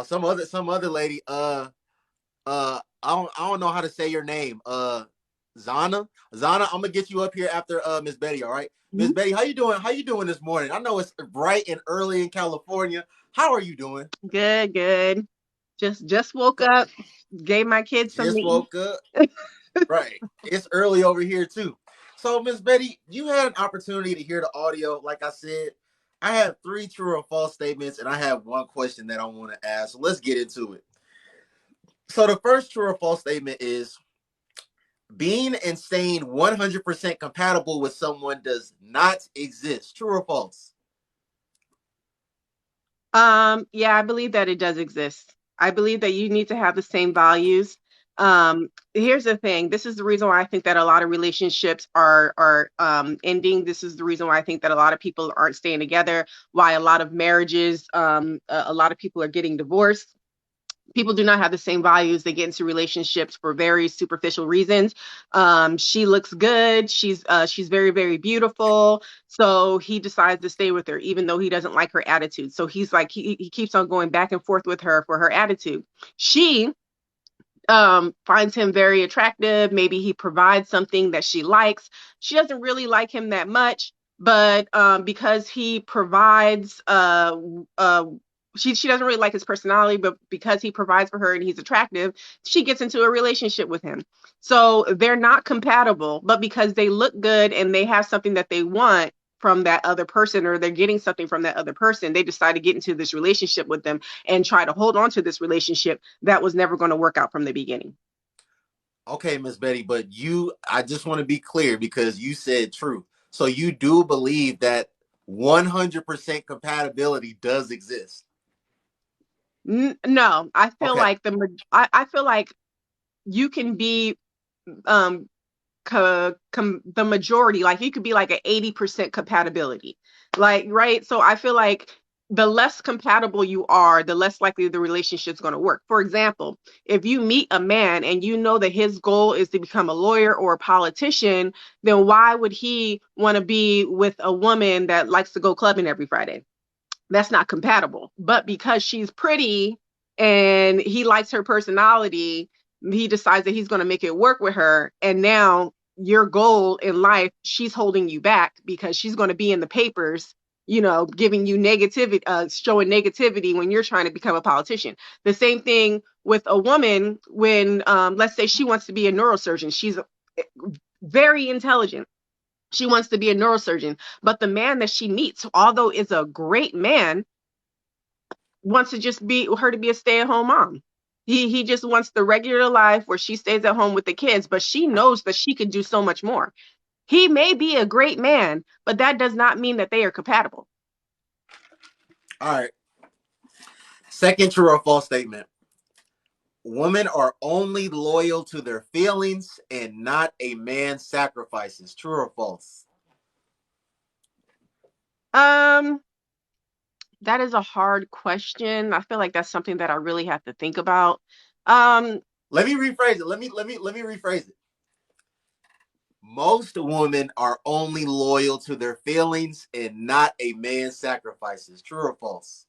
some other lady. I don't know how to say your name. Zana. Zana, I'm gonna get you up here after Miss Betty. All right, Miss Mhm. Betty, how you doing? How you doing this morning? I know it's bright and early in California. How are you doing? Good, good. Just woke So, up, gave my kids something just to eat. woke up. Right. It's early over here too. So, Miss Betty, you had an opportunity to hear the audio. Like I said, I have three true or false statements, and I have one question that I want to ask. So let's get into it. So the first true or false statement is being and staying 100% compatible with someone does not exist. True or false? Yeah, I believe that it does exist. I believe that you need to have the same values. Here's the thing. This is the reason why I think that a lot of relationships are ending. This is the reason why I think that a lot of people aren't staying together, why a lot of marriages, a lot of people are getting divorced. People do not have the same values. They get into relationships for very superficial reasons. She looks good. She's very, very beautiful. So he decides to stay with her, even though he doesn't like her attitude. So he's like he keeps on going back and forth with her for her attitude. She finds him very attractive. Maybe he provides something that she likes. She doesn't really like him that much, but because he provides, she doesn't really like his personality, but because he provides for her and he's attractive, she gets into a relationship with him. So they're not compatible, but because they look good and they have something that they want from that other person, or they're getting something from that other person, they decide to get into this relationship with them and try to hold on to this relationship that was never going to work out from the beginning. Okay, Miss Betty, but I just want to be clear because you said true. So you do believe that 100% compatibility does exist. No, I feel Okay. like I feel like you can be um the majority, like you could be like an 80% compatibility, like, right? So I feel like the less compatible you are, the less likely the relationship's going to work. For example, if you meet a man and you know that his goal is to become a lawyer or a politician, then why would he want to be with a woman that likes to go clubbing every Friday? That's not compatible. But because she's pretty and he likes her personality, he decides that he's going to make it work with her. And now your goal in life, she's holding you back because she's going to be in the papers, giving you negativity, showing negativity when you're trying to become a politician. The same thing with a woman when, let's say, she wants to be a neurosurgeon. She's very intelligent. She wants to be a neurosurgeon, but the man that she meets, although is a great man, wants to just be her to be a stay-at-home mom. He just wants the regular life where she stays at home with the kids, but she knows that she can do so much more. He may be a great man, but that does not mean that they are compatible. All right. Second true or false statement. Women are only loyal to their feelings and not a man's sacrifices. True or false? Um, that is a hard question. I feel like that's something that I really have to think about. Um, Let me rephrase it. Let me rephrase it. Most women are only loyal to their feelings and not a man's sacrifices. True or false?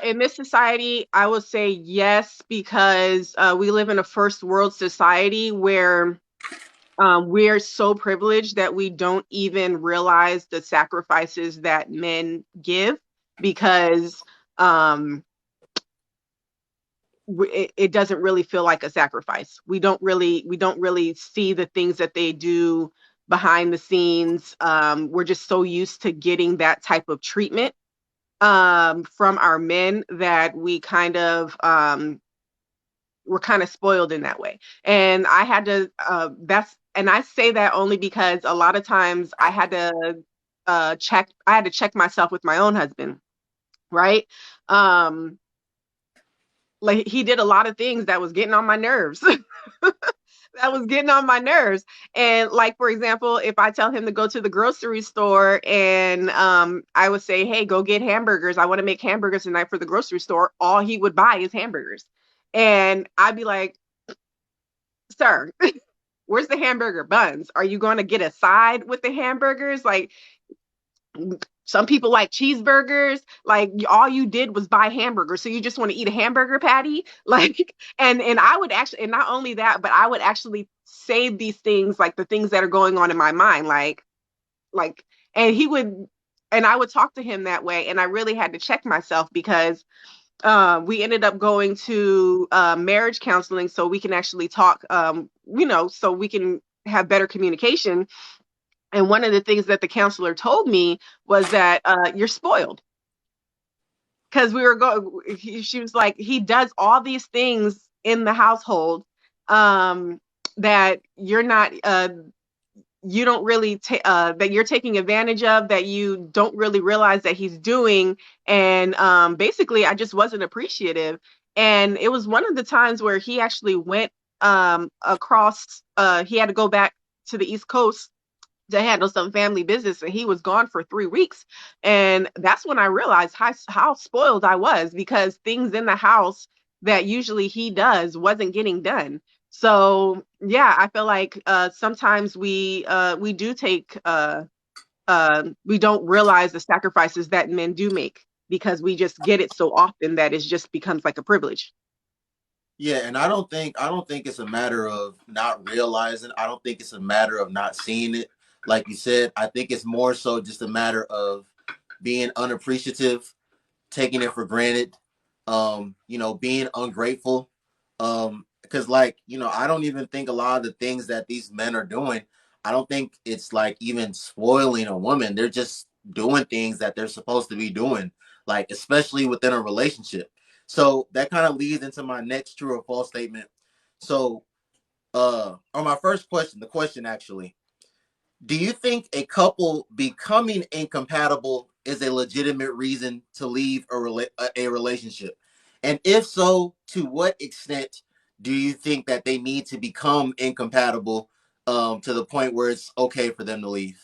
in this society, I would say yes, because we live in a first world society where we're so privileged that we don't even realize the sacrifices that men give because um, it doesn't really feel like a sacrifice. We don't really see the things that they do behind the scenes. We're just so used to getting that type of treatment from our men that we're kind of spoiled in that way. And I had to that's and I say that only because a lot of times I had to check myself with my own husband, right? Um like he did a lot of things that was getting on my nerves. That was getting on my nerves. And like, for example, if I tell him to go to the grocery store and I would say, hey, go get hamburgers. I want to make hamburgers tonight for the grocery store. All he would buy is hamburgers. And I'd be like, sir, where's the hamburger buns? Are you going to get a side with the hamburgers? Like, Some people like cheeseburgers. Like all you did was buy hamburgers, so you just want to eat a hamburger patty. Like, and I would actually, and not only that, but I would actually save these things, like the things that are going on in my mind, like, and he would, and I would talk to him that way, and I really had to check myself because we ended up going to marriage counseling so we can actually talk, so we can have better communication. And one of the things that the counselor told me was that you're spoiled because we were going. She was like, he does all these things in the household that you're not. You don't really that you're taking advantage of, that you don't really realize that he's doing. And basically I just wasn't appreciative. And it was one of the times where he actually went across, he had to go back to the East Coast to handle some family business, and he was gone for 3 weeks. And that's when I realized how spoiled I was, because things in the house that usually he does wasn't getting done. So yeah, I feel like sometimes we do take we don't realize the sacrifices that men do make because we just get it so often that it just becomes like a privilege. Yeah, and I don't think it's a matter of not realizing. I don't think it's a matter of not seeing it. Like you said, I think it's more so just a matter of being unappreciative, taking it for granted, being ungrateful. Because like, I don't even think a lot of the things that these men are doing, I don't think it's like even spoiling a woman. They're just doing things that they're supposed to be doing, like especially within a relationship. So that kind of leads into my next true or false statement. So on my first question, the question actually, do you think a couple becoming incompatible is a legitimate reason to leave a relationship? And if so, to what extent do you think that they need to become incompatible to the point where it's okay for them to leave?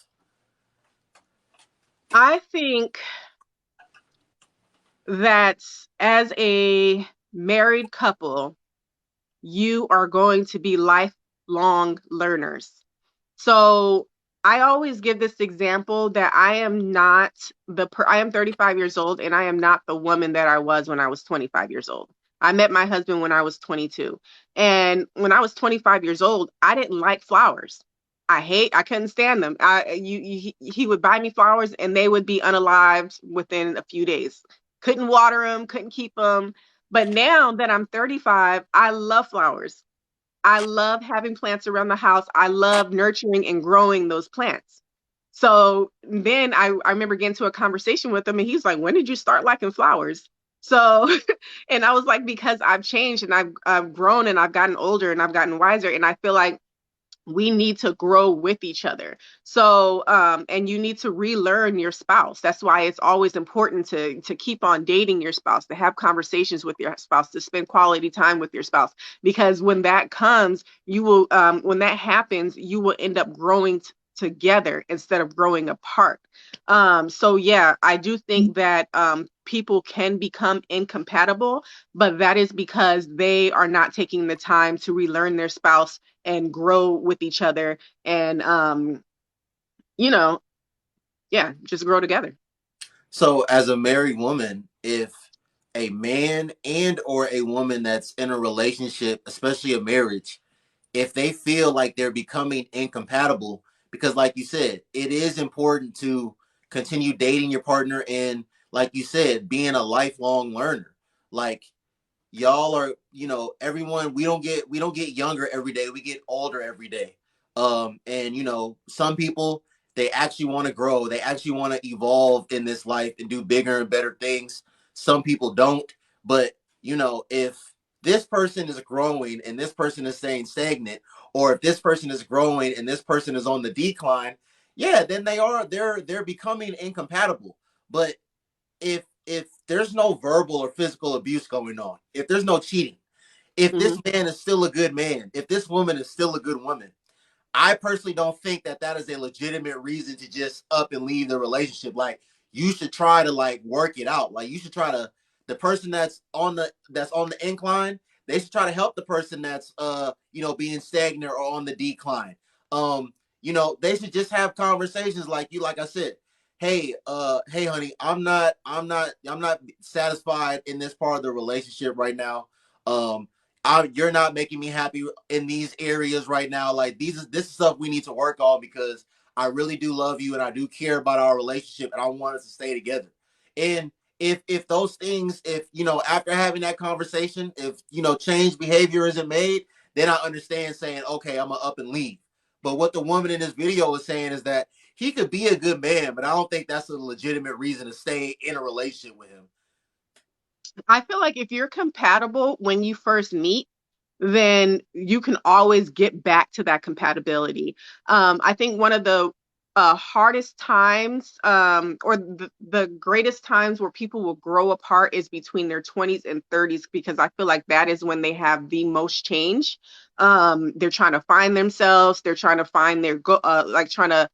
I think that as a married couple, you are going to be lifelong learners. So I always give this example that I am 35 years old, and I am not the woman that I was when I was 25 years old. I met my husband when I was 22. And when I was 25 years old, I didn't like flowers. I couldn't stand them. He would buy me flowers and they would be unalived within a few days. Couldn't water them, couldn't keep them. But now that I'm 35, I love flowers. I love having plants around the house. I love nurturing and growing those plants. So then I remember getting to a conversation with him, and he's like, "When did you start liking flowers?" So, and I was like, because I've changed and I've grown and I've gotten older and I've gotten wiser. And I feel like we need to grow with each other. So and you need to relearn your spouse. That's why it's always important to keep on dating your spouse, to have conversations with your spouse, to spend quality time with your spouse, because when that comes, you will when that happens, you will end up growing together instead of growing apart. So yeah, I do think that people can become incompatible, but that is because they are not taking the time to relearn their spouse and grow with each other, and you know yeah, just grow together. So as a married woman, if a man and or a woman that's in a relationship, especially a marriage, if they feel like they're becoming incompatible, because like you said, it is important to continue dating your partner and like you said, being a lifelong learner. Like y'all are, everyone, we don't get younger every day, we get older every day. And some people, they actually want to grow, they actually want to evolve in this life and do bigger and better things. Some people don't. But if this person is growing and this person is staying stagnant, or if this person is growing and this person is on the decline, yeah, then they're becoming incompatible. But if there's no verbal or physical abuse going on, if there's no cheating, if this Hmm. man is still a good man, if this woman is still a good woman, I personally don't think that that is a legitimate reason to just up and leave the relationship. Like you should try to like work it out. Like you should try to, the person that's on the incline, they should try to help the person that's being stagnant or on the decline. They should just have conversations like I said. hey honey, I'm not satisfied in this part of the relationship right now. um you're not making me happy in these areas right now. Like this is stuff we need to work on, because I really do love you and I do care about our relationship and I want us to stay together. And if those things, if after having that conversation, if change behavior isn't made, then I understand saying, okay, I'm gonna up and leave. But what the woman in this video is saying is that he could be a good man, but I don't think that's a legitimate reason to stay in a relationship with him. I feel like if you're compatible when you first meet, then you can always get back to that compatibility. I think one of the hardest times, or the greatest times where people will grow apart is between their 20s and 30s, because I feel like that is when they have the most change. They're trying to find themselves, they're trying to find their like trying to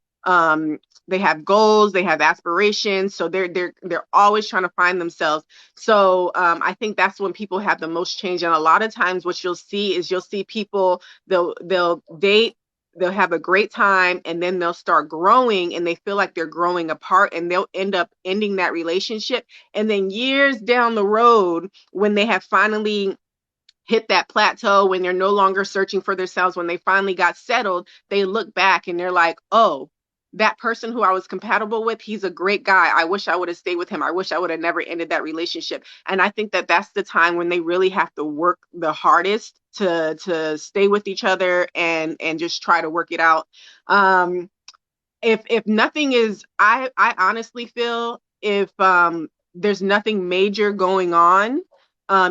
they have goals, they have aspirations, so they're always trying to find themselves. So I think that's when people have the most change. And a lot of times, what you'll see people, they'll date, they'll have a great time, and then they'll start growing, and they feel like they're growing apart, and they'll end up ending that relationship. And then years down the road, when they have finally hit that plateau, when they're no longer searching for themselves, when they finally got settled, they look back and they're like, oh, that person who I was compatible with, he's a great guy. I wish I would have stayed with him. I wish I would have never ended that relationship. And I think that that's the time when they really have to work the hardest to stay with each other and just try to work it out. If nothing is, I honestly feel if there's nothing major going on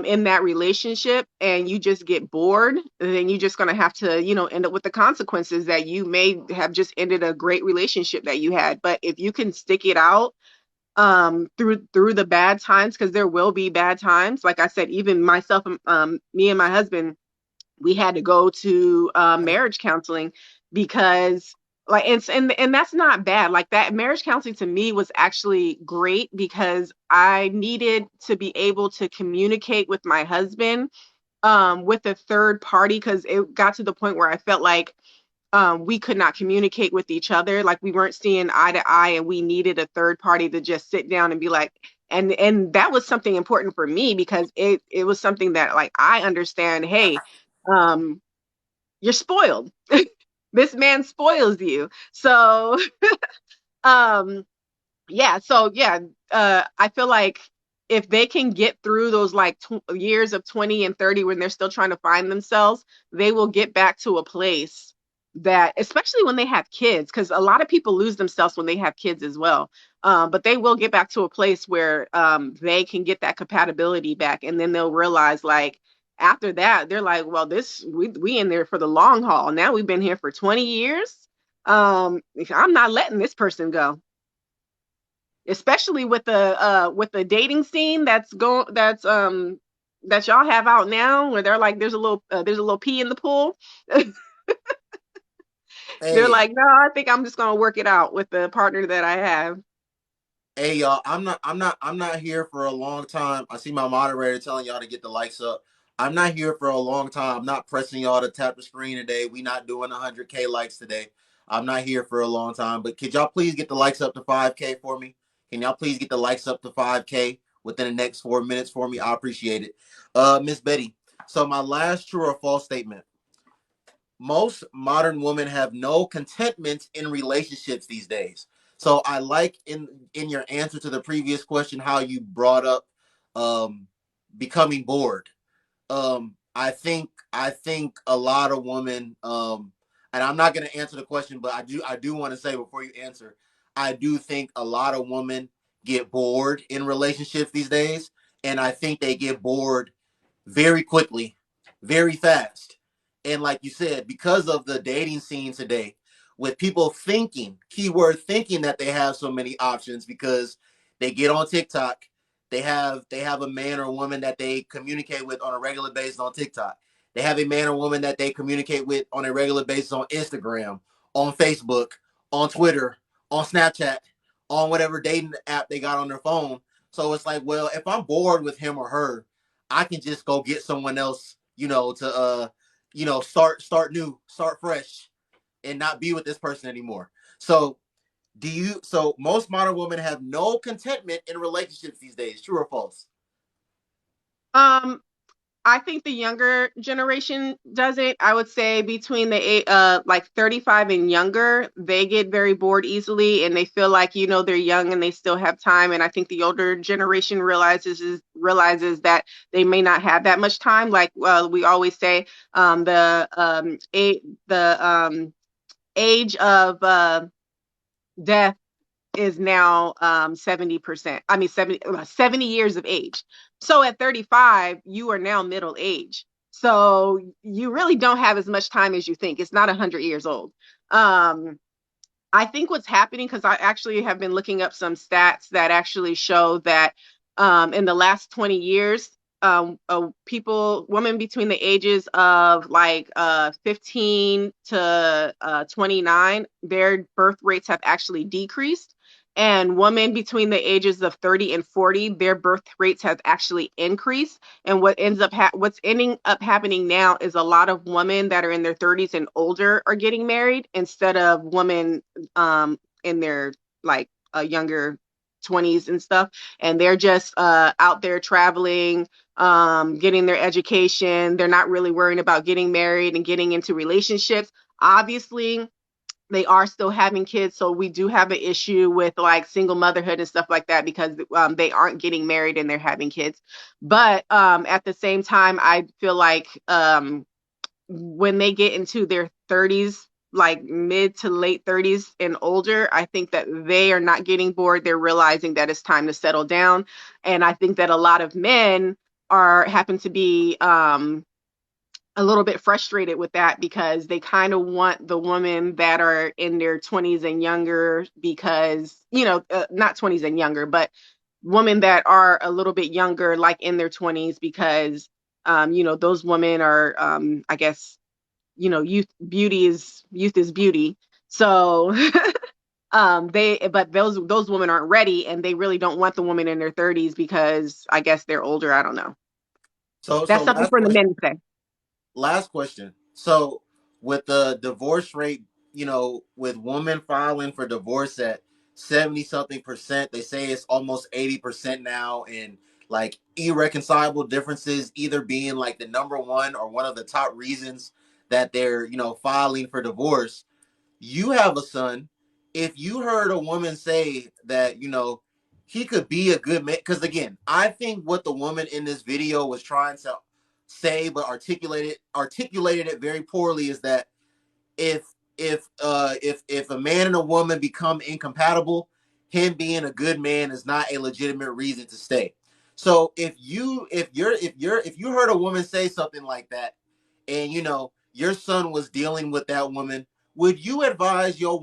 in that relationship, and you just get bored, then you're just going to have to, end up with the consequences that you may have just ended a great relationship that you had. But if you can stick it out through the bad times, because there will be bad times, like I said, even myself, me and my husband, we had to go to marriage counseling, because like and that's not bad. Like, that marriage counseling to me was actually great, because I needed to be able to communicate with my husband with a third party, because it got to the point where I felt like we could not communicate with each other, like we weren't seeing eye to eye, and we needed a third party to just sit down and be like, and that was something important for me, because it was something that, like, I understand, hey, um you're spoiled. This man spoils you. So um yeah, I feel like if they can get through those like years of 20 and 30 when they're still trying to find themselves, they will get back to a place that, especially when they have kids, because a lot of people lose themselves when they have kids as well. But they will get back to a place where they can get that compatibility back, and then they'll realize, like, after that, they're like, well, this we in there for the long haul. Now we've been here for 20 years. I'm not letting this person go, especially with the dating scene that y'all have out now, where they're like, there's a little pee in the pool. They're Hey, like, no, I think I'm just gonna work it out with the partner that I have. hey, y'all, I'm not here for a long time. I see my moderator telling y'all to get the likes up. I'm not here for a long time. I'm not pressing y'all to tap the screen today. We not doing 100K likes today. I'm not here for a long time. But could y'all please get the likes up to 5K for me? Can y'all please get the likes up to 5K within the next 4 minutes for me? I appreciate it. Miss Betty. So my last true or false statement: most modern women have no contentment in relationships these days. So I like in your answer to the previous question how you brought up um becoming bored. I think a lot of women and I'm not going to answer the question, but I do want to say before you answer, I do think a lot of women get bored in relationships these days, and I think they get bored very quickly, very fast. And like you said, because of the dating scene today, with people thinking, keyword thinking, that they have so many options because they get on TikTok, they have a man or a woman that they communicate with on a regular basis on TikTok. They have a man or woman that they communicate with on a regular basis on Instagram, on Facebook, on Twitter, on Snapchat, on whatever dating app they got on their phone. So it's like, well, if I'm bored with him or her, I can just go get someone else, to start new, start fresh, and not be with this person anymore. So So most modern women have no contentment in relationships these days. True or false? Um, I think the younger generation does it. I would say between like 35 and younger, they get very bored easily and they feel like, they're young and they still have time. And I think the older generation realizes that they may not have that much time. Like we always say, the age of death is now 70%. I mean 70 years of age. So at 35, you are now middle age. So you really don't have as much time as you think. It's not 100 years old. Um, I think what's happening, because I actually have been looking up some stats that actually show that in the last 20 years, women between the ages of like 15 to 29, their birth rates have actually decreased. And women between the ages of 30 and 40, their birth rates have actually increased. And what's ending up happening now is a lot of women that are in their 30s and older are getting married instead of women in their like younger 20s and stuff, and they're just out there traveling, getting their education. They're not really worrying about getting married and getting into relationships. Obviously they are still having kids, so we do have an issue with like single motherhood and stuff like that, because they aren't getting married and they're having kids. But at the same time, I feel like when they get into their 30s, like mid to late 30s and older, I think that they are not getting bored. They're realizing that it's time to settle down. And I think that a lot of men are happen to be a little bit frustrated with that, because they kind of want the women that are in their 20s and younger, because, not 20s and younger, but women that are a little bit younger, like in their 20s, because those women are, I guess, youth is beauty. So but those women aren't ready, and they really don't want the woman in their 30s because I guess they're older. I don't know. So That's something last for the question. men to say. Last question. So with the divorce rate, with women filing for divorce at 70 something percent, they say it's almost 80% now, and like irreconcilable differences either being like the number one or one of the top reasons that they're, filing for divorce. You have a son. If you heard a woman say that, he could be a good man, because again, I think what the woman in this video was trying to say, but articulated it very poorly, is that if if a man and a woman become incompatible, him being a good man is not a legitimate reason to stay. So if you heard a woman say something like that, and your son was dealing with that woman, would you advise your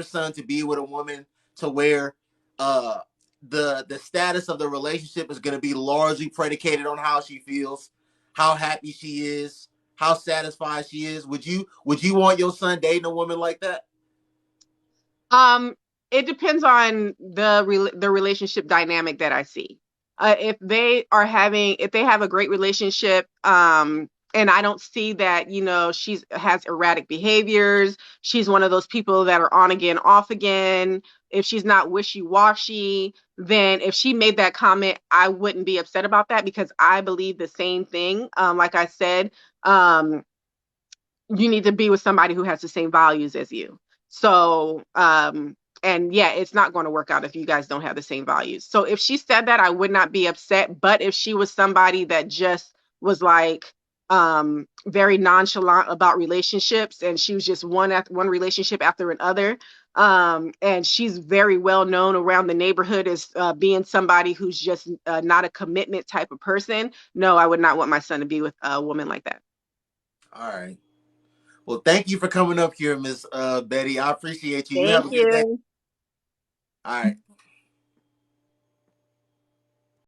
son to be with a woman to where uh the status of the relationship is going to be largely predicated on how she feels, how happy she is, how satisfied she is? Would you want your son dating a woman like that? Um, it depends on the relationship dynamic that I see. If they have a great relationship, and I don't see that, she's has erratic behaviors, she's one of those people that are on again, off again. If she's not wishy-washy, then if she made that comment, I wouldn't be upset about that, because I believe the same thing. Like I said, you need to be with somebody who has the same values as you. So, and yeah, it's not going to work out if you guys don't have the same values. So if she said that, I would not be upset. But if she was somebody that just was like very nonchalant about relationships, and she was just one relationship after another, and she's very well known around the neighborhood as being somebody who's just not a commitment type of person, no, I would not want my son to be with a woman like that. All right. Well, thank you for coming up here, Miss Betty. I appreciate you. You have Thank a good day. you. All right.